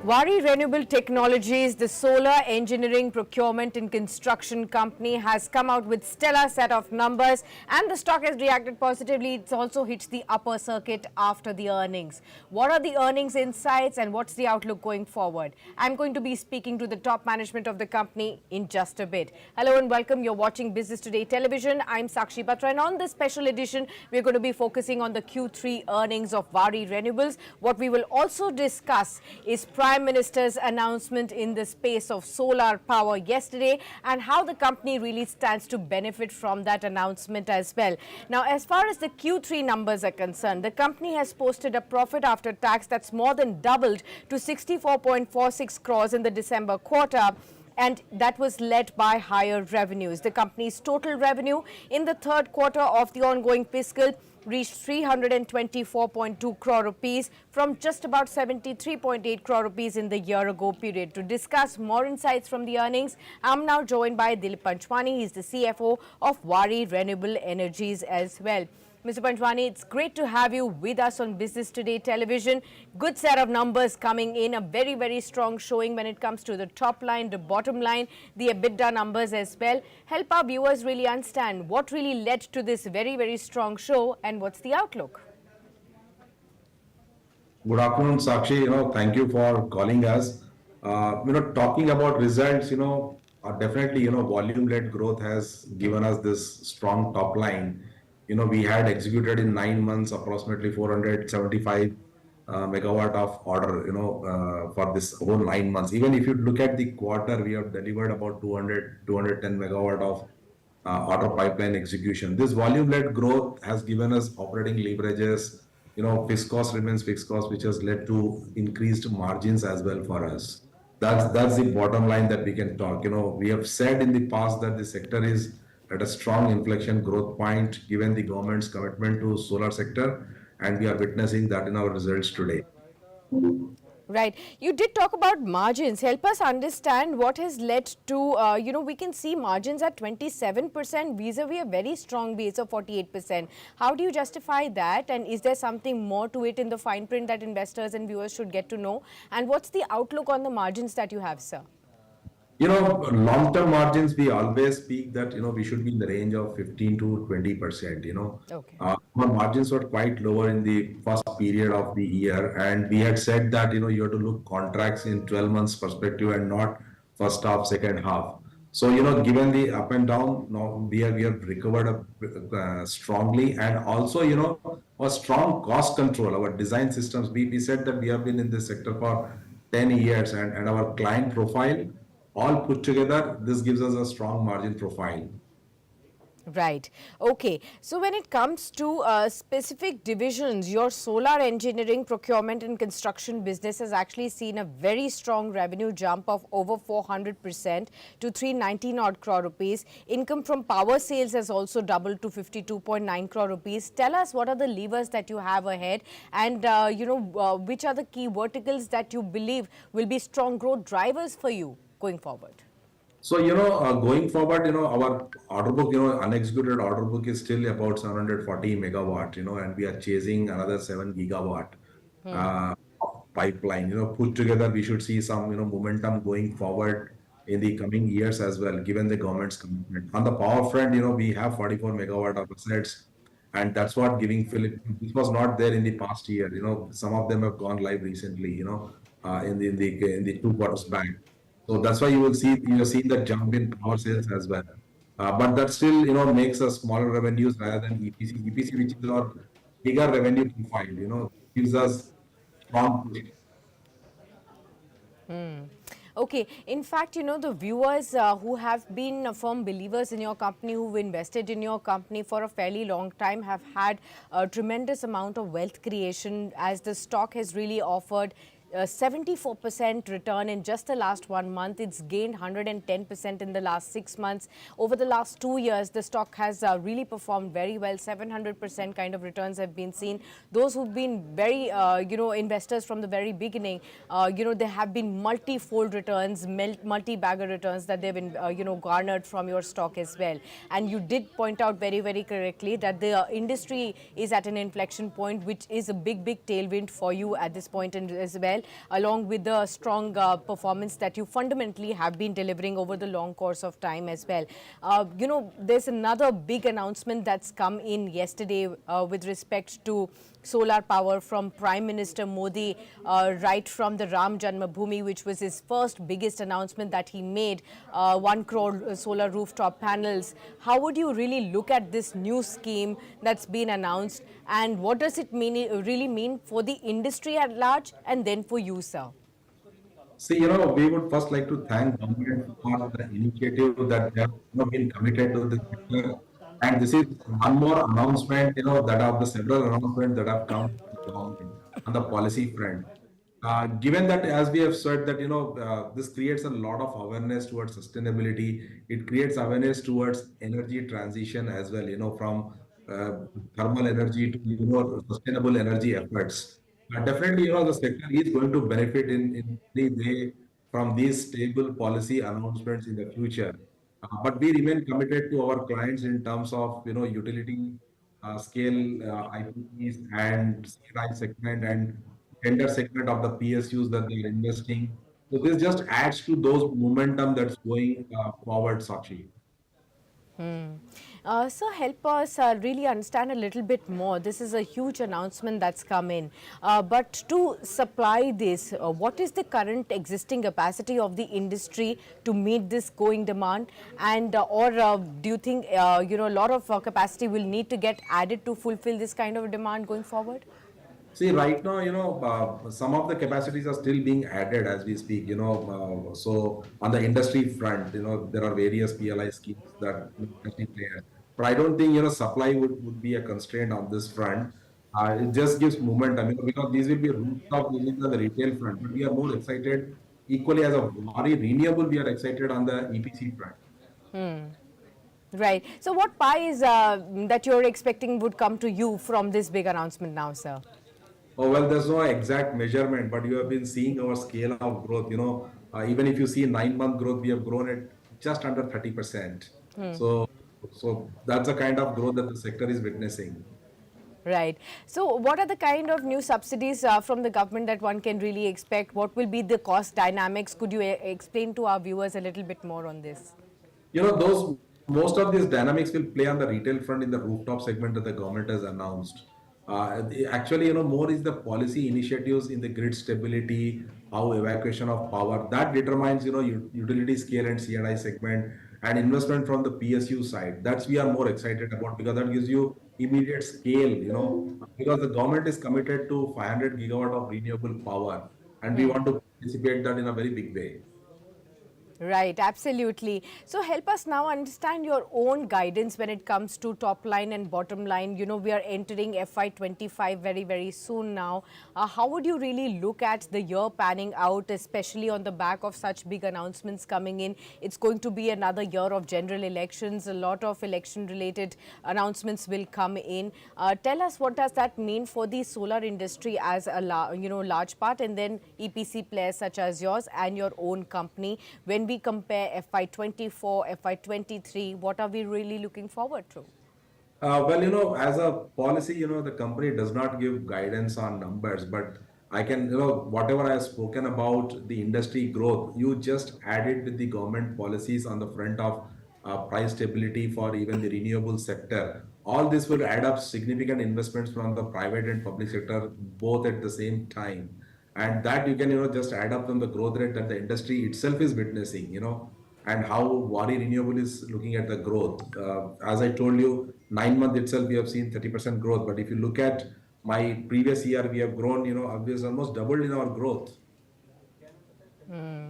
Waaree Renewable Technologies, the solar engineering, procurement and construction company, has come out with stellar set of numbers and the stock has reacted positively. It's also hit the upper circuit after the earnings. What are the earnings insights and what's the outlook going forward? I'm going to be speaking to the top management of the company in just a bit. Hello and welcome. You're watching Business Today Television. I'm Sakshi, Batra, and on this special edition, we're going to be focusing on the Q3 earnings of Waaree Renewables. What we will also discuss is Prime Minister's announcement in the space of solar power yesterday and how the company really stands to benefit from that announcement as well. Now, as far as the Q3 numbers are concerned, the company has posted a profit after tax that's more than doubled to 64.46 crores in the December quarter, and that was led by higher revenues. The company's total revenue in the third quarter of the ongoing fiscal reached 324.2 crore rupees from just about 73.8 crore rupees in the year ago period. To discuss more insights from the earnings, I'm now joined by Dilip Panjwani. He's the CFO of Waaree Renewable Energies as well. Mr. Panjwani, it's great to have you with us on Business Today Television. Good set of numbers coming in, a very, very strong showing when it comes to the top line, the bottom line, the EBITDA numbers as well. Help our viewers really understand what really led to this very, very strong show and what's the outlook. Good afternoon, Sakshi. Thank you for calling us. Talking about results, definitely, volume-led growth has given us this strong top line. We had executed in 9 months approximately 475 megawatt of order, for this whole 9 months. Even if you look at the quarter, we have delivered about 210 megawatt of order pipeline execution. This volume-led growth has given us operating leverages. Fixed cost remains fixed cost, which has led to increased margins as well for us. That's the bottom line that we can talk. We have said in the past that the sector is at a strong inflection growth point given the government's commitment to solar sector, and we are witnessing that in our results today. Right. You did talk about margins. Help us understand what has led to, we can see margins at 27% vis-a-vis a very strong base of 48%. How do you justify that? And is there something more to it in the fine print that investors and viewers should get to know? And what's the outlook on the margins that you have, sir? Long-term margins, we always speak that, we should be in the range of 15 to 20%, Okay. Our margins were quite lower in the first period of the year. And we had said that, you have to look contracts in 12 months perspective and not first half, second half. So, given the up and down, now we have recovered strongly, and also, a strong cost control, our design systems. We said that we have been in this sector for 10 years and our client profile, all put together, this gives us a strong margin profile. Right. Okay. So when it comes to specific divisions, your solar engineering, procurement and construction business has actually seen a very strong revenue jump of over 400% to 319 odd crore rupees. Income from power sales has also doubled to 52.9 crore rupees. Tell us what are the levers that you have ahead and, which are the key verticals that you believe will be strong growth drivers for you going forward? So, going forward, our order book, unexecuted order book is still about 740 megawatt, and we are chasing another 7 gigawatt pipeline. Put together, we should see some, momentum going forward in the coming years as well, given the government's commitment. On the power front, we have 44 megawatt of assets, and that's what giving Philippines. This was not there in the past year. Some of them have gone live recently, in the 2 quarters back. So that's why you have seen the jump in power sales as well. But that still, makes us smaller revenues rather than EPC. EPC, which is our bigger revenue profile, gives us strong. Okay. In fact, the viewers who have been firm believers in your company, who've invested in your company for a fairly long time, have had a tremendous amount of wealth creation as the stock has really offered 74% return in just the last 1 month. It's gained 110% in the last 6 months. Over the last 2 years, the stock has really performed very well. 700% kind of returns have been seen. Those who've been very, investors from the very beginning, there have been multi-fold returns, multi-bagger returns that they've been, garnered from your stock as well. And you did point out very, very correctly that the industry is at an inflection point, which is a big, big tailwind for you at this point as well. along with the strong performance that you fundamentally have been delivering over the long course of time as well. There's another big announcement that's come in yesterday with respect to solar power from Prime Minister Modi, right from the Ram Janmabhoomi, which was his first biggest announcement that he made, 1 crore solar rooftop panels. How would you really look at this new scheme that's been announced, and what does it really mean for the industry at large and then for you, sir? See, we would first like to thank government for the initiative that they have been committed to this sector. And this is one more announcement, that of the several announcements that have come from the government on the policy front. Given that, as we have said, that this creates a lot of awareness towards sustainability. It creates awareness towards energy transition as well. From thermal energy to sustainable energy efforts. Definitely, the sector is going to benefit in any way from these stable policy announcements in the future. But we remain committed to our clients in terms of utility scale IPPs and CNI segment and tender segment of the PSUs that they are investing. So this just adds to those momentum that's going forward, Sakshi. So help us really understand a little bit more. This is a huge announcement that's come in. But to supply this, what is the current existing capacity of the industry to meet this growing demand? And do you think a lot of capacity will need to get added to fulfill this kind of demand going forward? See, right now, some of the capacities are still being added as we speak, so on the industry front, there are various PLI schemes that industry there. But I don't think, supply would be a constraint on this front. It just gives momentum, because these will be rooftop units on the retail front. But we are more excited, equally as a Waaree Renewable, we are excited on the EPC front. Right. So what pie is that you're expecting would come to you from this big announcement now, sir? Oh, well, there's no exact measurement, but you have been seeing our scale of growth. Even if you see 9-month growth, we have grown at just under 30%. So, so that's the kind of growth that the sector is witnessing. Right. So what are the kind of new subsidies from the government that one can really expect? What will be the cost dynamics? Could you explain to our viewers a little bit more on this? Those most of these dynamics will play on the retail front in the rooftop segment that the government has announced. Actually, more is the policy initiatives in the grid stability, how evacuation of power that determines, utility scale and CNI segment and investment from the PSU side. That's we are more excited about because that gives you immediate scale, because the government is committed to 500 gigawatt of renewable power, and we want to participate that in a very big way. Right, absolutely. So help us now understand your own guidance when it comes to top line and bottom line. We are entering FY25 very, very soon now. How would you really look at the year panning out, especially on the back of such big announcements coming in? It's going to be another year of general elections. A lot of election-related announcements will come in. Tell us, what does that mean for the solar industry as a large part, and then EPC players such as yours and your own company? When we compare FY24, FY23, what are we really looking forward to? Well, as a policy, the company does not give guidance on numbers, but I can, whatever I have spoken about the industry growth, you just add it with the government policies on the front of price stability for even the renewable sector. All this will add up significant investments from the private and public sector, both at the same time. And that you can, just add up from the growth rate that the industry itself is witnessing, and how Waaree Renewable is looking at the growth. As I told you, 9 months itself, we have seen 30% growth. But if you look at my previous year, we have grown, we have almost doubled in our growth.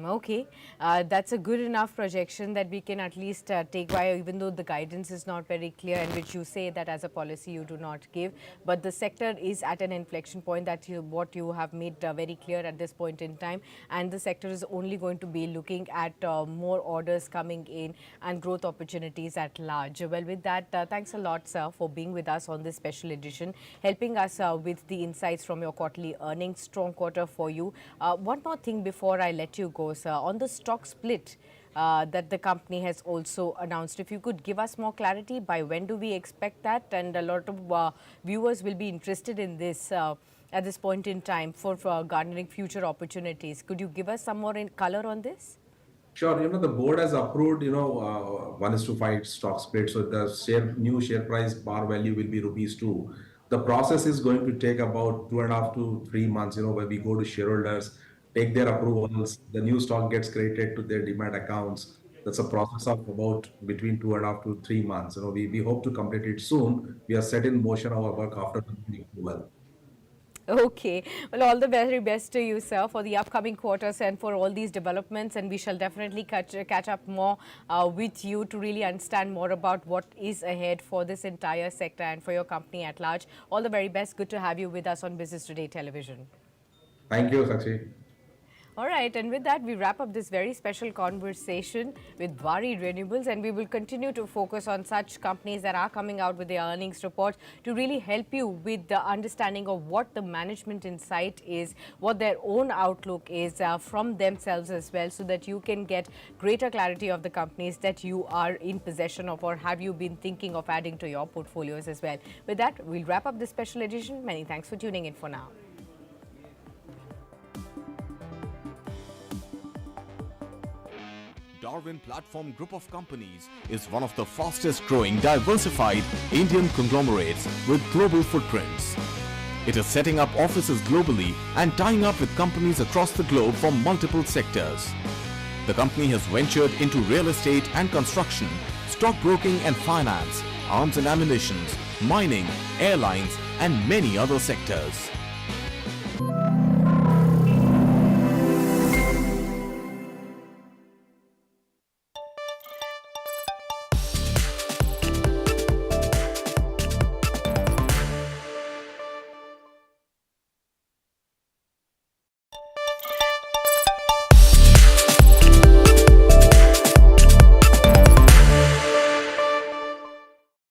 Okay, that's a good enough projection that we can at least take by, even though the guidance is not very clear, and which you say that as a policy you do not give. But the sector is at an inflection point, that what you have made very clear at this point in time, and the sector is only going to be looking at more orders coming in and growth opportunities at large. Well, with that, thanks a lot, sir, for being with us on this special edition, helping us with the insights from your quarterly earnings. Strong quarter for you. One more thing before I let you go, sir, on the stock split that the company has also announced. If you could give us more clarity, by when do we expect that? And a lot of viewers will be interested in this. at this point in time for garnering future opportunities. Could you give us some more color on this? Sure. The board has approved, 1:5 stock split. So the new share price par value will be rupees 2. The process is going to take about 2.5 to 3 months, where we go to shareholders, take their approvals, the new stock gets created to their demat accounts. That's a process of about between 2.5 to 3 months. We hope to complete it soon. We are set in motion our work after the approval. Okay. Well, all the very best to you, sir, for the upcoming quarters and for all these developments. And we shall definitely catch up more with you to really understand more about what is ahead for this entire sector and for your company at large. All the very best. Good to have you with us on Business Today Television. Thank you, Sakshi. All right, and with that, we wrap up this very special conversation with Waaree Renewables, and we will continue to focus on such companies that are coming out with their earnings report to really help you with the understanding of what the management insight is, what their own outlook is from themselves as well, so that you can get greater clarity of the companies that you are in possession of or have you been thinking of adding to your portfolios as well. With that, we'll wrap up this special edition. Many thanks for tuning in for now. Darwin Platform Group of Companies is one of the fastest growing diversified Indian conglomerates with global footprints. It is setting up offices globally and tying up with companies across the globe from multiple sectors. The company has ventured into real estate and construction, stockbroking and finance, arms and ammunition, mining, airlines and many other sectors.